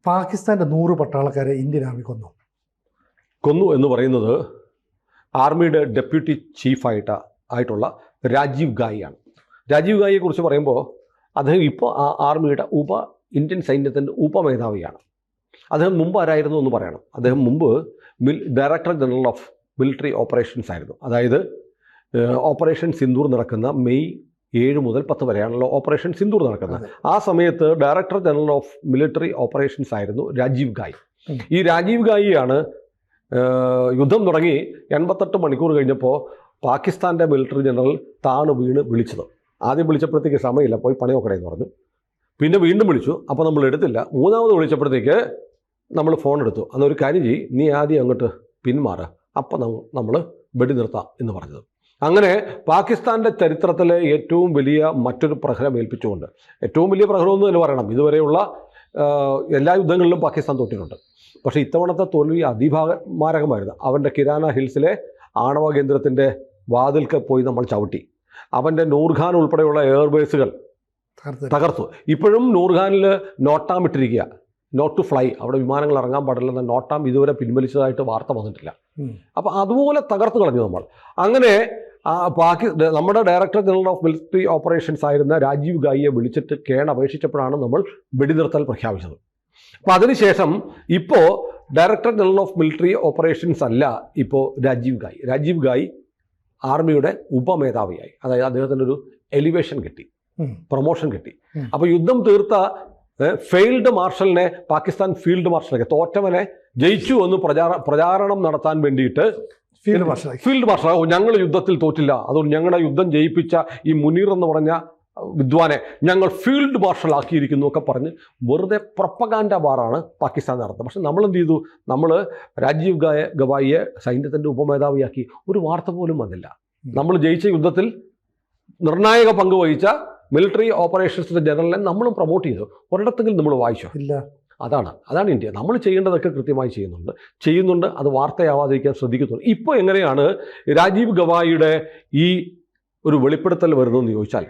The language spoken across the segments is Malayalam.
പാകിസ്ഥാൻ്റെ 100 പട്ടാളക്കാരെ ഇന്ത്യൻ ആർമി കൊന്നു എന്ന് പറയുന്നത് ആർമിയുടെ ഡെപ്യൂട്ടി ആയിട്ടുള്ള രാജീവ് ഗായിയാണ്. രാജീവ് ഗായിയെക്കുറിച്ച് പറയുമ്പോൾ അദ്ദേഹം ഇപ്പോൾ ആർമിയുടെ ഇന്ത്യൻ സൈന്യത്തിൻ്റെ ഉപമേധാവിയാണ്. അദ്ദേഹം മുമ്പ് ആരായിരുന്നു എന്ന് പറയണം. അദ്ദേഹം മുമ്പ് director general of military operations ആയിരുന്നു. അതായത് ഓപ്പറേഷൻ സിന്ദൂർ നടക്കുന്ന മെയ് 7 മുതൽ 10 വരെയാണല്ലോ ഓപ്പറേഷൻ സിന്ദൂർ നടക്കുന്നത്. ആ സമയത്ത് director general of military operations ആയിരുന്നു രാജീവ് ഗായി. ഈ രാജീവ് ഗായിയാണ് യുദ്ധം തുടങ്ങി 88 മണിക്കൂർ കഴിഞ്ഞപ്പോൾ പാകിസ്ഥാൻ്റെ മിലിറ്ററി ജനറൽ താണ് വീണ് വിളിച്ചത്. ആദ്യം വിളിച്ചപ്പോഴത്തേക്ക് സമയമില്ല, പോയി പണി നോക്കണേന്ന് പറഞ്ഞു. പിന്നെ വീണ്ടും വിളിച്ചു, അപ്പോൾ നമ്മൾ എടുത്തില്ല. മൂന്നാമത് വിളിച്ചപ്പോഴത്തേക്ക് നമ്മൾ ഫോൺ എടുത്തു. അന്നൊരു കാര്യം ചെയ്യ്, നീ ആദ്യം അങ്ങോട്ട് പിന്മാറുക, അപ്പം നമ്മൾ വെടി നിർത്താം എന്ന് പറഞ്ഞത്. അങ്ങനെ പാകിസ്ഥാൻ്റെ ചരിത്രത്തിലെ ഏറ്റവും വലിയ മറ്റൊരു പ്രഹരം ഏൽപ്പിച്ചുകൊണ്ട്, ഏറ്റവും വലിയ പ്രഹരമെന്ന് തന്നെ പറയണം, ഇതുവരെയുള്ള എല്ലാ യുദ്ധങ്ങളിലും പാകിസ്ഥാൻ തോറ്റിട്ടുണ്ട്. പക്ഷേ ഇത്തവണത്തെ തോൽവി അതിമാരകമായിരുന്നു. അവൻ്റെ കിരാന ഹിൽസിലെ ആണവ കേന്ദ്രത്തിൻ്റെ വാതിൽക്ക് പോയി നമ്മൾ ചവിട്ടി. അവൻ്റെ നൂർഖാൻ ഉൾപ്പെടെയുള്ള എയർബേസുകൾ തകർത്തു. ഇപ്പോഴും നൂർഖാനിൽ നോട്ടാം ഇട്ടിരിക്കുക, നോട്ട് ടു ഫ്ലൈ, അവിടെ വിമാനങ്ങൾ ഇറങ്ങാൻ പാടില്ലെന്ന നോട്ടാം ഇതുവരെ പിൻവലിച്ചതായിട്ട് വാർത്ത വന്നിട്ടില്ല. അപ്പോൾ അതുപോലെ തകർത്ത് കളഞ്ഞു നമ്മൾ. അങ്ങനെ നമ്മുടെ director general of military operations ആയിരുന്ന രാജീവ് ഗായിയെ വിളിച്ചിട്ട് അപേക്ഷിച്ചപ്പോഴാണ് നമ്മൾ വെടിനിർത്തൽ പ്രഖ്യാപിച്ചത്. അപ്പോൾ അതിനുശേഷം ഇപ്പോൾ director general of military operations അല്ല ഇപ്പോൾ രാജീവ് ഗായി ആർമിയുടെ ഉപമേധാവിയായി. അതായത് അദ്ദേഹത്തിനൊരു എലിവേഷൻ കിട്ടി, പ്രൊമോഷൻ കിട്ടി. അപ്പോൾ യുദ്ധം തീർത്ത ഫെയിൽഡ് മാർഷലിനെ പാകിസ്ഥാൻ ഫീൽഡ് മാർഷലൊക്കെ, തോറ്റവനെ ജയിച്ചു എന്ന് പ്രചാരണം നടത്താൻ വേണ്ടിയിട്ട് ഫീൽഡ് മാർഷൽ, ഞങ്ങൾ യുദ്ധത്തിൽ തോറ്റില്ല, അതുകൊണ്ട് ഞങ്ങളുടെ യുദ്ധം ജയിപ്പിച്ച ഈ മുനീർ എന്ന് പറഞ്ഞ വിദ്വാനെ ഞങ്ങൾ ഫീൽഡ് മാർഷൽ ആക്കിയിരിക്കുന്നു ഒക്കെ പറഞ്ഞ് വെറുതെ പ്രൊപ്പഗാൻഡ വാറാണ് പാകിസ്ഥാൻ നടത്തുന്നത്. പക്ഷെ നമ്മൾ എന്ത് ചെയ്തു? നമ്മൾ രാജീവ് ഗവായിയെ സൈന്യത്തിൻ്റെ ഉപമേധാവിയാക്കി. ഒരു വാർത്ത പോലും വന്നില്ല. നമ്മൾ ജയിച്ച യുദ്ധത്തിൽ നിർണായക പങ്ക് വഹിച്ച മിലിറ്ററി ഓപ്പറേഷൻസിൻ്റെ ജനറലിനെ നമ്മളും പ്രൊമോട്ട് ചെയ്തു. ഒരിടത്തെങ്കിലും നമ്മൾ വായിച്ചോ? ഇല്ല. അതാണ് ഇന്ത്യ. നമ്മൾ ചെയ്യേണ്ടതൊക്കെ കൃത്യമായി ചെയ്യുന്നുണ്ട്. അത് വാർത്തയാവാതിരിക്കാൻ ശ്രദ്ധിക്കുന്നുണ്ട്. ഇപ്പോൾ എങ്ങനെയാണ് രാജീവ് ഗവായിയുടെ ഈ ഒരു വെളിപ്പെടുത്തൽ വരുന്നതെന്ന് ചോദിച്ചാൽ,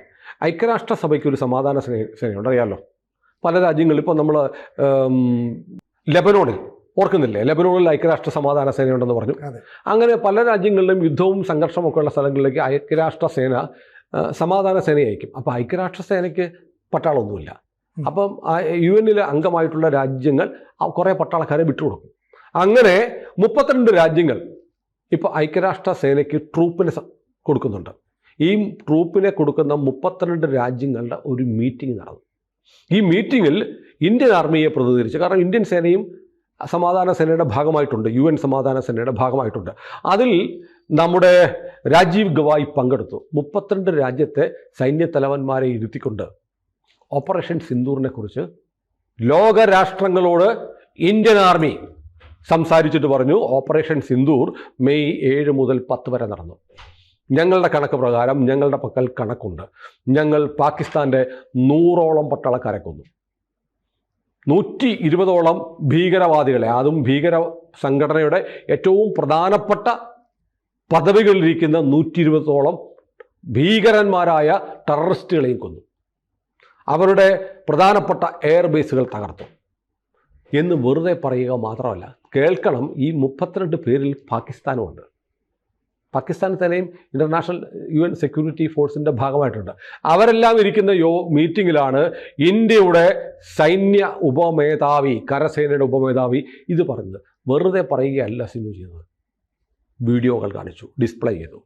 ഐക്യരാഷ്ട്രസഭയ്ക്ക് ഒരു സമാധാന സേനയുണ്ട്, അറിയാമല്ലോ. പല രാജ്യങ്ങളിൽ ഇപ്പോൾ നമ്മൾ ലെബനോണിൽ ഓർക്കുന്നില്ലേ, ലെബനോണിൽ ഐക്യരാഷ്ട്ര സമാധാന സേനയുണ്ടെന്ന് പറഞ്ഞു. അങ്ങനെ പല രാജ്യങ്ങളിലും യുദ്ധവും സംഘർഷമൊക്കെ ഉള്ള സ്ഥലങ്ങളിലേക്ക് ഐക്യരാഷ്ട്ര സേന സമാധാന സേനയെ അയക്കും. അപ്പോൾ ഐക്യരാഷ്ട്ര സേനയ്ക്ക് പട്ടാളമൊന്നുമില്ല. അപ്പം UN അംഗമായിട്ടുള്ള രാജ്യങ്ങൾ കുറേ പട്ടാളക്കാരെ വിട്ടുകൊടുക്കും. അങ്ങനെ 32 രാജ്യങ്ങൾ ഇപ്പോൾ ഐക്യരാഷ്ട്ര സേനയ്ക്ക് ട്രൂപ്പിനെ കൊടുക്കുന്നുണ്ട്. ഈ ട്രൂപ്പിനെ കൊടുക്കുന്ന 32 രാജ്യങ്ങളുടെ ഒരു മീറ്റിംഗ് നടന്നു. ഈ മീറ്റിങ്ങിൽ ഇന്ത്യൻ ആർമിയെ പ്രതിനിധീകരിച്ച്, കാരണം ഇന്ത്യൻ സേനയും സമാധാന സേനയുടെ ഭാഗമായിട്ടുണ്ട്, UN സമാധാന സേനയുടെ ഭാഗമായിട്ടുണ്ട്. അതിൽ നമ്മുടെ രാജീവ് ഗവായി പങ്കെടുത്തു. 32 രാജ്യത്തെ സൈന്യത്തലവന്മാരെ ഇരുത്തിക്കൊണ്ട് ഓപ്പറേഷൻ സിന്ദൂറിനെ കുറിച്ച് ലോകരാഷ്ട്രങ്ങളോട് ഇന്ത്യൻ ആർമി സംസാരിച്ചിട്ട് പറഞ്ഞു, ഓപ്പറേഷൻ സിന്ദൂർ മെയ് 7 മുതൽ 10 വരെ നടന്നു. ഞങ്ങളുടെ കണക്ക് പ്രകാരം ഞങ്ങളുടെ പക്കൽ കണക്കുണ്ട്. ഞങ്ങൾ പാകിസ്ഥാൻ്റെ 100ഓളം പട്ടാളക്കാരെ കൊന്നു. 120ഓളം ഭീകരവാദികളെ, അതും ഭീകര സംഘടനയുടെ ഏറ്റവും പ്രധാനപ്പെട്ട പദവികളിലിരിക്കുന്ന 120ഓളം ഭീകരന്മാരായ ടെററിസ്റ്റുകളെയും കൊന്നു. അവരുടെ പ്രധാനപ്പെട്ട എയർബേസുകൾ തകർത്തു എന്ന് വെറുതെ പറയുക മാത്രമല്ല, കേൾക്കണം, ഈ 32 പേരിൽ പാകിസ്ഥാനുമുണ്ട്. പാകിസ്ഥാൻ തന്നെയും ഇൻ്റർനാഷണൽ UN സെക്യൂരിറ്റി ഫോഴ്സിൻ്റെ ഭാഗമായിട്ടുണ്ട്. അവരെല്ലാം ഇരിക്കുന്ന മീറ്റിങ്ങിലാണ് ഇന്ത്യയുടെ സൈന്യ ഉപമേധാവി, കരസേനയുടെ ഉപമേധാവി ഇത് പറഞ്ഞത്. വെറുതെ പറയുകയല്ല സിനു ചെയ്തത്. വീഡിയോകൾ കാണിച്ചു, ഡിസ്പ്ലേ ചെയ്തു,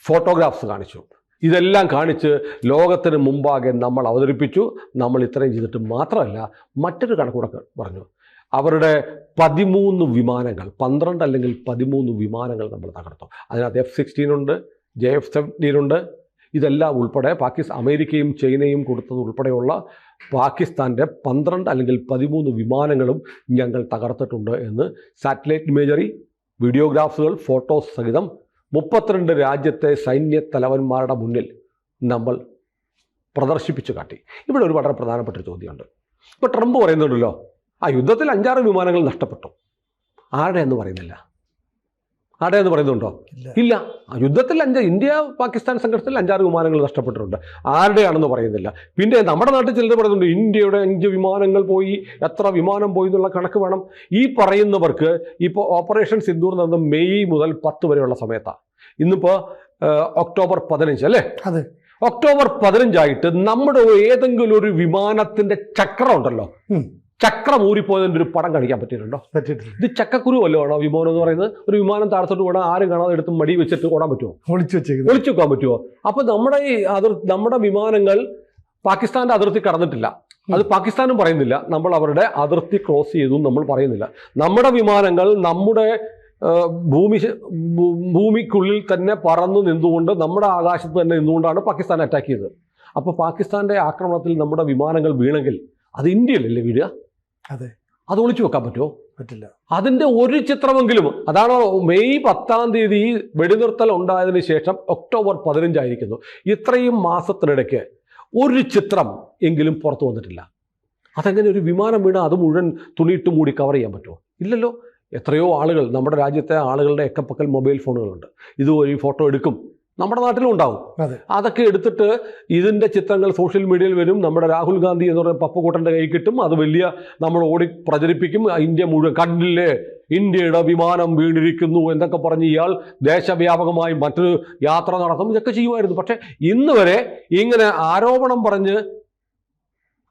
ഫോട്ടോഗ്രാഫ്സ് കാണിച്ചു. ഇതെല്ലാം കാണിച്ച് ലോകത്തിന് മുമ്പാകെ നമ്മൾ അവതരിപ്പിച്ചു. നമ്മൾ ഇത്രയും ചെയ്തിട്ട് മാത്രമല്ല, മറ്റൊരു കണക്കൂടെ പറഞ്ഞു. അവരുടെ 13 വിമാനങ്ങൾ, 12 അല്ലെങ്കിൽ 13 വിമാനങ്ങൾ നമ്മൾ തകർത്തു. അതിനകത്ത് F-16 ഉണ്ട്, JF-17 ഉണ്ട്. ഇതെല്ലാം ഉൾപ്പെടെ അമേരിക്കയും ചൈനയും കൊടുത്തത് ഉൾപ്പെടെയുള്ള പാകിസ്ഥാൻ്റെ 12 അല്ലെങ്കിൽ 13 വിമാനങ്ങളും ഞങ്ങൾ തകർത്തിട്ടുണ്ട് എന്ന് സാറ്റലൈറ്റ് ഇമേജറി, വീഡിയോഗ്രാഫുകൾ, ഫോട്ടോസ് സഹിതം 32 രാജ്യത്തെ സൈന്യ തലവന്മാരുടെ മുന്നിൽ നമ്മൾ പ്രദർശിപ്പിച്ചു കാട്ടി. ഇവിടെ ഒരു വളരെ പ്രധാനപ്പെട്ട ചോദ്യമുണ്ട്. ഇപ്പോൾ ട്രംപ് പറയുന്നുണ്ടല്ലോ, യുദ്ധത്തിൽ 5-6 വിമാനങ്ങൾ നഷ്ടപ്പെട്ടു. ആരുടെ എന്ന് പറയുന്നില്ല. ആടെ എന്ന് പറയുന്നുണ്ടോ? ഇല്ല. യുദ്ധത്തിൽ ഇന്ത്യ പാകിസ്ഥാൻ സംഘർഷത്തിൽ 5-6 വിമാനങ്ങൾ നഷ്ടപ്പെട്ടിട്ടുണ്ട്. ആരുടെയാണെന്ന് പറയുന്നില്ല. പിന്നെ നമ്മുടെ നാട്ടിൽ ചിലർ പറയുന്നുണ്ട് ഇന്ത്യയുടെ 5 വിമാനങ്ങൾ പോയി, എത്ര വിമാനം പോയി എന്നുള്ള കണക്ക് വേണം. ഈ പറയുന്നവർക്ക് ഇപ്പോൾ ഓപ്പറേഷൻ സിന്ദൂർ നടന്നത് മെയ് മുതൽ 10 വരെയുള്ള സമയത്താണ്. ഇന്നിപ്പോൾ ഒക്ടോബർ 15 അല്ലേ? അതെ. ഒക്ടോബർ 15 നമ്മുടെ ഏതെങ്കിലും ഒരു വിമാനത്തിന്റെ ചക്രം ഉണ്ടല്ലോ, ചക്രം ഊരിപ്പോയതിൻ്റെ ഒരു പടം കാണിക്കാൻ പറ്റിയിട്ടുണ്ടോ? പറ്റിയിട്ടില്ല. ഇത് ചക്കക്കുരു വല്ലോ ആണോ വിമാനം എന്ന് പറയുന്നത്? ഒരു വിമാനം താഴത്തോട്ട് ഓടാൻ ആരും കാണാതെ എടുത്ത് മടി വെച്ചിട്ട് ഓടാൻ പറ്റുമോ? ഒളിച്ചു വെക്കാൻ പറ്റുമോ? അപ്പൊ നമ്മുടെ ഈ നമ്മുടെ വിമാനങ്ങൾ പാകിസ്ഥാന്റെ അതിർത്തി കടന്നിട്ടില്ല. അത് പാകിസ്ഥാനും പറയുന്നില്ല. നമ്മൾ അവരുടെ അതിർത്തി ക്രോസ് ചെയ്തു നമ്മൾ പറയുന്നില്ല. നമ്മുടെ വിമാനങ്ങൾ നമ്മുടെ ഭൂമിക്കുള്ളിൽ തന്നെ പറന്നു നിന്നുകൊണ്ട് നമ്മുടെ ആകാശത്ത് തന്നെ നിന്നുകൊണ്ടാണ് പാകിസ്ഥാൻ അറ്റാക്ക് ചെയ്തത്. അപ്പോൾ പാകിസ്ഥാന്റെ ആക്രമണത്തിൽ നമ്മുടെ വിമാനങ്ങൾ വീണെങ്കിൽ അത് ഇന്ത്യയിലല്ലേ വീഴുക? അതെ. അത് ഒളിച്ചു വെക്കാൻ പറ്റുമോ? പറ്റില്ല. അതിൻ്റെ ഒരു ചിത്രമെങ്കിലും, അതാണ് മെയ് 10 വെടിനിർത്തൽ ഉണ്ടായതിനു ശേഷം ഒക്ടോബർ 15 ആയിരിക്കുന്നു. ഇത്രയും മാസത്തിനിടയ്ക്ക് ഒരു ചിത്രം എങ്കിലും പുറത്തു വന്നിട്ടില്ല. അതെങ്ങനെ ഒരു വിമാനം വീണാൽ അത് മുഴുവൻ തുണിയിട്ട് മൂടി കവർ ചെയ്യാൻ പറ്റുമോ? ഇല്ലല്ലോ. എത്രയോ ആളുകൾ, നമ്മുടെ രാജ്യത്തെ ആളുകളുടെ പക്കൽ മൊബൈൽ ഫോണുകളുണ്ട്. ഇതുവഴി ഫോട്ടോ എടുക്കും. നമ്മുടെ നാട്ടിലും ഉണ്ടാവും. അതൊക്കെ എടുത്തിട്ട് ഇതിൻ്റെ ചിത്രങ്ങൾ സോഷ്യൽ മീഡിയയിൽ വരും. നമ്മുടെ രാഹുൽ ഗാന്ധി എന്ന് പറയുന്ന പപ്പുകൂട്ടൻ്റെ കൈ കിട്ടും. അത് വലിയ നമ്മൾ ഓടി പ്രചരിപ്പിക്കും. ഇന്ത്യ മുഴുവൻ കണ്ടില്ലേ ഇന്ത്യയുടെ വിമാനം വീണിരിക്കുന്നു എന്നൊക്കെ പറഞ്ഞ് ഇയാൾ ദേശവ്യാപകമായി മറ്റൊരു യാത്ര നടത്തും. ഇതൊക്കെ ചെയ്യുമായിരുന്നു. പക്ഷേ ഇന്ന് വരെ ഇങ്ങനെ ആരോപണം പറഞ്ഞ്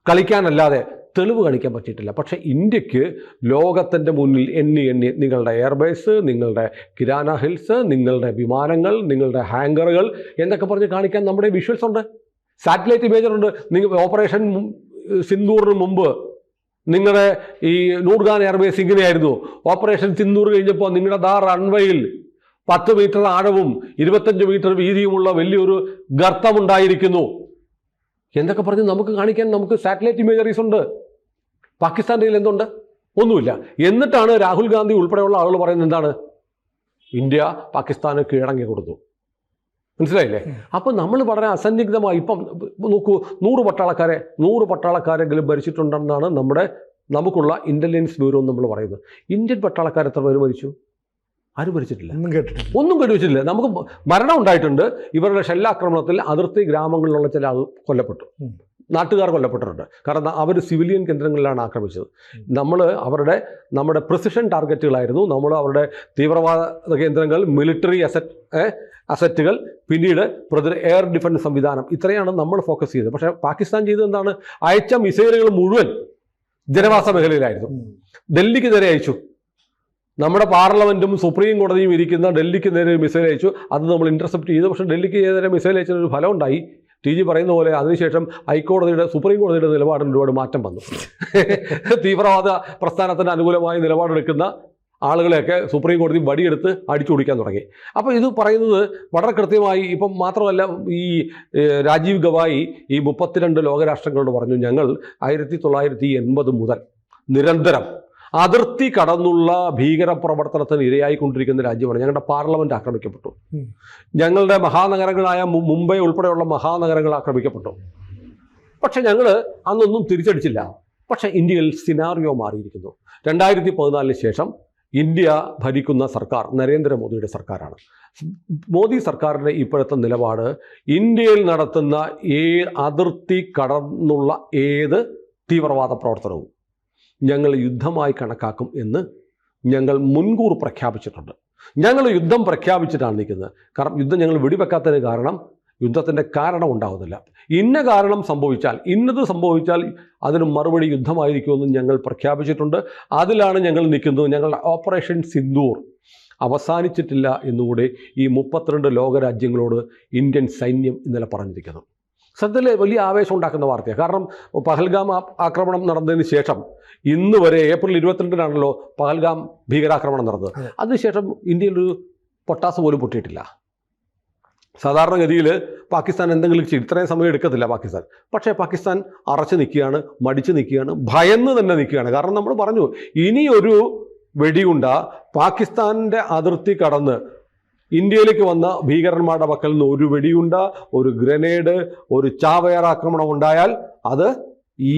കളിക്കാനല്ലാതെ തെളിവ് കാണിക്കാൻ പറ്റിയിട്ടില്ല. പക്ഷേ ഇന്ത്യക്ക് ലോകത്തിൻ്റെ മുന്നിൽ എണ്ണി നിങ്ങളുടെ എയർബേസ്, നിങ്ങളുടെ കിരാന ഹിൽസ്, നിങ്ങളുടെ വിമാനങ്ങൾ, നിങ്ങളുടെ ഹാങ്കറുകൾ എന്നൊക്കെ പറഞ്ഞ് കാണിക്കാൻ നമ്മുടെ വിഷ്വൽസ് ഉണ്ട്, സാറ്റലൈറ്റ് ഇമേജറുണ്ട്. നിങ്ങൾ ഓപ്പറേഷൻ സിന്ദൂറിന് മുമ്പ് നിങ്ങളുടെ ഈ നൂർഖാൻ എയർബേസ് ഇങ്ങനെയായിരുന്നു. ഓപ്പറേഷൻ സിന്ദൂർ കഴിഞ്ഞപ്പോൾ നിങ്ങളുടെ റൺവേയിൽ 10 മീറ്റർ ആഴവും 25 മീറ്റർ വീതിയുമുള്ള വലിയൊരു ഗർത്തമുണ്ടായിരിക്കുന്നു എന്നൊക്കെ പറഞ്ഞ് നമുക്ക് കാണിക്കാൻ നമുക്ക് സാറ്റലൈറ്റ് ഇമേജറീസ് ഉണ്ട്. പാകിസ്ഥാൻ്റെ കയ്യിൽ എന്തുണ്ട്? ഒന്നുമില്ല. എന്നിട്ടാണ് രാഹുൽ ഗാന്ധി ഉൾപ്പെടെയുള്ള ആളുകൾ പറയുന്നത് എന്താണ്? ഇന്ത്യ പാകിസ്ഥാന് കീഴടങ്ങി കൊടുത്തു. മനസ്സിലായില്ലേ? അപ്പം നമ്മൾ വളരെ അസന്നിഗ്ധമായി ഇപ്പം നോക്കൂ, 100 പട്ടാളക്കാരെങ്കിലും ഭരിച്ചിട്ടുണ്ടെന്നാണ് നമുക്കുള്ള ഇൻ്റലിജൻസ് ബ്യൂറോ നമ്മൾ പറയുന്നത്. ഇന്ത്യൻ പട്ടാളക്കാർ എത്ര പേര് മരിച്ചു? ആരും ഭരിച്ചിട്ടില്ല. ഒന്നും കേട്ടുവെച്ചിട്ടില്ല. നമുക്ക് മരണം ഉണ്ടായിട്ടുണ്ട്. ഇവരുടെ ഷെല്ലാക്രമണത്തിൽ അതിർത്തി ഗ്രാമങ്ങളിലുള്ള ചില ആൾ കൊല്ലപ്പെട്ടു, നാട്ടുകാർ കൊല്ലപ്പെട്ടിട്ടുണ്ട്. കാരണം അവർ സിവിലിയൻ കേന്ദ്രങ്ങളിലാണ് ആക്രമിച്ചത്. നമ്മുടെ പ്രിസിഷൻ ടാർഗറ്റുകളായിരുന്നു. നമ്മൾ അവരുടെ തീവ്രവാദ കേന്ദ്രങ്ങൾ, മിലിറ്ററി അസറ്റുകൾ, പിന്നീട് എയർ ഡിഫൻസ് സംവിധാനം, ഇത്രയാണ് നമ്മൾ ഫോക്കസ് ചെയ്തത്. പക്ഷേ പാകിസ്ഥാൻ ചെയ്തത് എന്താണ്? അയച്ച മിസൈലുകൾ മുഴുവൻ ജനവാസ മേഖലയിലായിരുന്നു. ഡൽഹിക്ക് നേരെ അയച്ചു. നമ്മുടെ പാർലമെൻറ്റും സുപ്രീം കോടതിയും ഇരിക്കുന്ന ഡൽഹിക്ക് നേരെ മിസൈൽ അയച്ചു. അത് നമ്മൾ ഇൻ്റർസെപ്റ്റ് ചെയ്തു. പക്ഷേ ഡൽഹിക്ക് നേരെ മിസൈൽ അയച്ചതിനൊരു ഫലം ഉണ്ടായി. TG പറയുന്ന പോലെ അതിനുശേഷം സുപ്രീം കോടതിയുടെ നിലപാടിന് ഒരുപാട് മാറ്റം വന്നു. തീവ്രവാദ പ്രസ്ഥാനത്തിന് അനുകൂലമായി നിലപാടെടുക്കുന്ന ആളുകളെയൊക്കെ സുപ്രീം കോടതി വടിയെടുത്ത് അടിച്ചുപിടിക്കാൻ തുടങ്ങി. അപ്പോൾ ഇത് പറയുന്നത് വളരെ കൃത്യമായി. ഇപ്പം മാത്രമല്ല, ഈ രാജീവ് ഗവായി ഈ 32 ലോകരാഷ്ട്രങ്ങളോട് പറഞ്ഞു, ഞങ്ങൾ 1980 മുതൽ നിരന്തരം അതിർത്തി കടന്നുള്ള ഭീകരപ്രവർത്തനത്തിന് ഇരയായിക്കൊണ്ടിരിക്കുന്ന രാജ്യമാണ്. ഞങ്ങളുടെ പാർലമെൻറ്റ് ആക്രമിക്കപ്പെട്ടു. ഞങ്ങളുടെ മഹാനഗരങ്ങളായ മുംബൈ ഉൾപ്പെടെയുള്ള മഹാനഗരങ്ങൾ ആക്രമിക്കപ്പെട്ടു. പക്ഷെ ഞങ്ങൾ അന്നൊന്നും തിരിച്ചടിച്ചില്ല. പക്ഷേ ഇന്ത്യയിൽ സിനാറിയോ മാറിയിരിക്കുന്നു. 2014 ശേഷം ഇന്ത്യ ഭരിക്കുന്ന സർക്കാർ നരേന്ദ്രമോദിയുടെ സർക്കാരാണ്. മോദി സർക്കാരിൻ്റെ ഇപ്പോഴത്തെ നിലപാട് ഇന്ത്യയിൽ നടത്തുന്ന അതിർത്തി കടന്നുള്ള ഏത് തീവ്രവാദ പ്രവർത്തനവും ഞങ്ങൾ യുദ്ധമായി കണക്കാക്കും എന്ന് ഞങ്ങൾ മുൻകൂർ പ്രഖ്യാപിച്ചിട്ടുണ്ട്. ഞങ്ങൾ യുദ്ധം പ്രഖ്യാപിച്ചിട്ടാണ് നിൽക്കുന്നത്. കാരണം യുദ്ധം ഞങ്ങൾ വെടിവെക്കാത്തതിന് കാരണം യുദ്ധത്തിൻ്റെ കാരണം ഉണ്ടാകുന്നില്ല. ഇന്ന കാരണം സംഭവിച്ചാൽ, ഇന്നത് സംഭവിച്ചാൽ അതിന് മറുപടി യുദ്ധമായിരിക്കുമെന്ന് ഞങ്ങൾ പ്രഖ്യാപിച്ചിട്ടുണ്ട്. അതിലാണ് ഞങ്ങൾ നിൽക്കുന്നത്. ഞങ്ങളുടെ ഓപ്പറേഷൻ സിന്ദൂർ അവസാനിച്ചിട്ടില്ല എന്നുകൂടി ഈ 32 ലോകരാജ്യങ്ങളോട് ഇന്ത്യൻ സൈന്യം ഇന്നലെ പറഞ്ഞിരിക്കുന്നു. സത്യത്തിൽ വലിയ ആവേശം ഉണ്ടാക്കുന്ന വാർത്തയാണ്. കാരണം പഹൽഗാം ആക്രമണം നടന്നതിന് ശേഷം ഇന്ന് വരെ ഏപ്രിൽ 22-നാണല്ലോ പഹൽഗാം ഭീകരാക്രമണം നടന്നത്. അതിനുശേഷം ഇന്ത്യയിലൊരു പൊട്ടാസ് പോലും പൊട്ടിയിട്ടില്ല. സാധാരണഗതിയിൽ പാകിസ്ഥാൻ എന്തെങ്കിലും ഇത്രയും സമയം എടുക്കത്തില്ല പാകിസ്ഥാൻ. പക്ഷേ പാകിസ്ഥാൻ അറച്ചു നിൽക്കുകയാണ്, മടിച്ചു നിൽക്കുകയാണ്, ഭയന്ന് തന്നെ നിൽക്കുകയാണ്. കാരണം നമ്മൾ പറഞ്ഞു, ഇനിയൊരു വെടിയുണ്ട പാകിസ്ഥാൻ്റെ അതിർത്തി കടന്ന് ഇന്ത്യയിലേക്ക് വന്ന ഭീകരന്മാരുടെ പക്കൽ നിന്ന് ഒരു വെടിയുണ്ട, ഒരു ഗ്രനേഡ്, ഒരു ചാവേർ ആക്രമണം ഉണ്ടായാൽ അത് ഈ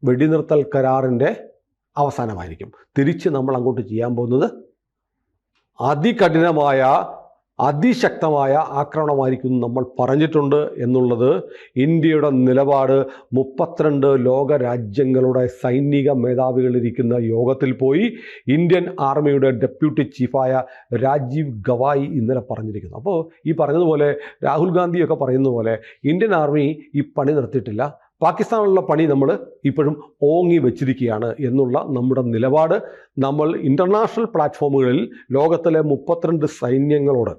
വെടിനിർത്തൽ കരാറിൻ്റെ അവസാനമായിരിക്കും. തിരിച്ച് നമ്മൾ അങ്ങോട്ട് ചെയ്യാൻ പോകുന്നത് അതികഠിനമായ അതിശക്തമായ ആക്രമണമായിരിക്കും നമ്മൾ പറഞ്ഞിട്ടുണ്ട് എന്നുള്ളത് ഇന്ത്യയുടെ നിലപാട് 32 ലോക രാജ്യങ്ങളുടെ സൈനിക മേധാവികളിരിക്കുന്ന യോഗത്തിൽ പോയി ഇന്ത്യൻ ആർമിയുടെ ഡെപ്യൂട്ടി ചീഫായ രാജീവ് ഗവായി ഇന്നലെ പറഞ്ഞിരിക്കുന്നു. അപ്പോൾ ഈ പറഞ്ഞതുപോലെ രാഹുൽ ഗാന്ധിയൊക്കെ പറയുന്നത് പോലെ ഇന്ത്യൻ ആർമി ഈ പണി നിർത്തിയിട്ടില്ല. പാകിസ്ഥാനുള്ള പണി നമ്മൾ ഇപ്പോഴും ഓങ്ങി വെച്ചിരിക്കുകയാണ് എന്നുള്ള നമ്മുടെ നിലപാട് നമ്മൾ ഇൻ്റർനാഷണൽ പ്ലാറ്റ്ഫോമുകളിൽ ലോകത്തിലെ 32 സൈന്യങ്ങളോട്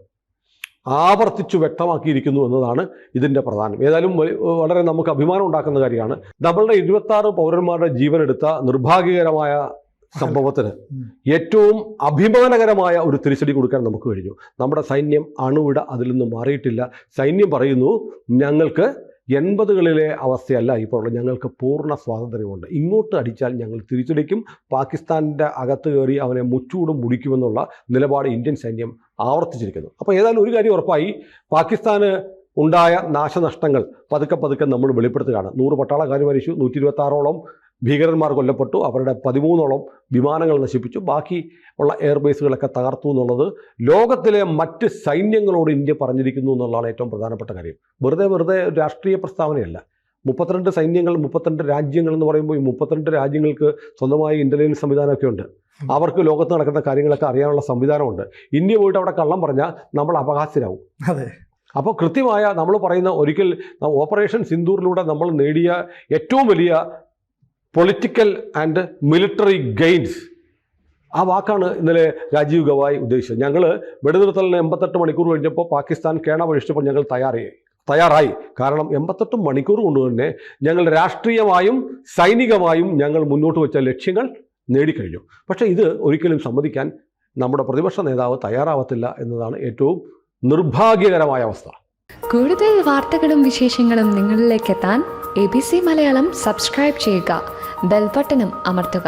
ആവർത്തിച്ചു വ്യക്തമാക്കിയിരിക്കുന്നു എന്നതാണ് ഇതിൻ്റെ പ്രധാനം. ഏതായാലും വളരെ നമുക്ക് അഭിമാനം ഉണ്ടാക്കുന്ന കാര്യമാണ്. നമ്മളുടെ 26 പൗരന്മാരുടെ ജീവനെടുത്ത നിർഭാഗ്യകരമായ സംഭവത്തിന് ഏറ്റവും അഭിമാനകരമായ ഒരു തിരിച്ചടി കൊടുക്കാൻ നമുക്ക് കഴിഞ്ഞു. നമ്മുടെ സൈന്യം അണുവിട അതിൽ നിന്ന് മാറിയിട്ടില്ല. സൈന്യം പറയുന്നു, ഞങ്ങൾക്ക് 80കളിലെ അവസ്ഥയല്ല ഇപ്പോൾ ഉള്ളത്, ഞങ്ങൾക്ക് പൂർണ്ണ സ്വാതന്ത്ര്യമുണ്ട്, ഇങ്ങോട്ട് അടിച്ചാൽ ഞങ്ങൾ തിരിച്ചടിക്കും, പാകിസ്ഥാൻ്റെ അകത്ത് കയറി അവനെ മുച്ചൂടും മുടിക്കുമെന്നുള്ള നിലപാട് ഇന്ത്യൻ സൈന്യം ആവർത്തിച്ചിരിക്കുന്നു. അപ്പോൾ ഏതായാലും ഒരു കാര്യം ഉറപ്പായി, പാകിസ്ഥാന് ഉണ്ടായ നാശനഷ്ടങ്ങൾ പതുക്കെ പതുക്കെ നമ്മൾ വെളിപ്പെടുത്തുകയാണ്. 100 പട്ടാളക്കാർ മരിച്ചു, 126ഓളം ഭീകരന്മാർ കൊല്ലപ്പെട്ടു, അവരുടെ 13ഓളം വിമാനങ്ങൾ നശിപ്പിച്ചു, ബാക്കി ഉള്ള എയർബേസുകളൊക്കെ തകർത്തു എന്നുള്ളത് ലോകത്തിലെ മറ്റ് സൈന്യങ്ങളോട് ഇന്ത്യ പറഞ്ഞിരിക്കുന്നു എന്നുള്ളതാണ് ഏറ്റവും പ്രധാനപ്പെട്ട കാര്യം. വെറുതെ രാഷ്ട്രീയ പ്രസ്താവനയല്ല. 32 സൈന്യങ്ങൾ, 32 രാജ്യങ്ങൾ എന്ന് പറയുമ്പോൾ ഈ 32 രാജ്യങ്ങൾക്ക് സ്വന്തമായി ഇൻ്റലിജൻസ് സംവിധാനമൊക്കെ ഉണ്ട്. അവർക്ക് ലോകത്ത് നടക്കുന്ന കാര്യങ്ങളൊക്കെ അറിയാനുള്ള സംവിധാനമുണ്ട്. ഇന്ത്യ പോയിട്ട് അവിടെ കള്ളം പറഞ്ഞാൽ നമ്മൾ അപഹാസ്യരാകും. അതെ. അപ്പോൾ കൃത്യമായ നമ്മൾ പറയുന്ന ഒരിക്കൽ ഓപ്പറേഷൻ സിന്ദൂറിലൂടെ നമ്മൾ നേടിയ ഏറ്റവും വലിയ പൊളിറ്റിക്കൽ ആൻഡ് മിലിറ്ററി ഗെയിൻസ്, ആ വാക്കാണ് ഇന്നലെ രാജീവ് ഗവായി ഉദ്ദേശിച്ചത്. ഞങ്ങൾ വെടിനിർത്തലിന് 88 മണിക്കൂർ കഴിഞ്ഞപ്പോൾ പാകിസ്ഥാൻ കേണ പഴിച്ചപ്പോൾ ഞങ്ങൾ തയ്യാറായി. കാരണം 88 മണിക്കൂർ കൊണ്ട് തന്നെ ഞങ്ങൾ രാഷ്ട്രീയമായും സൈനികമായും ഞങ്ങൾ മുന്നോട്ട് വെച്ച ലക്ഷ്യങ്ങൾ നേടിക്കഴിഞ്ഞു. പക്ഷേ ഇത് ഒരിക്കലും സമ്മതിക്കാൻ നമ്മുടെ പ്രതിപക്ഷ നേതാവ് തയ്യാറാവത്തില്ല എന്നതാണ് ഏറ്റവും നിർഭാഗ്യകരമായ അവസ്ഥ. കൂടുതൽ വാർത്തകളും വിശേഷങ്ങളും നിങ്ങളിലേക്ക് എത്താൻ ABC മലയാളം സബ്സ്ക്രൈബ് ചെയ്യുക, ബെൽ ബട്ടണും അമർത്തുക.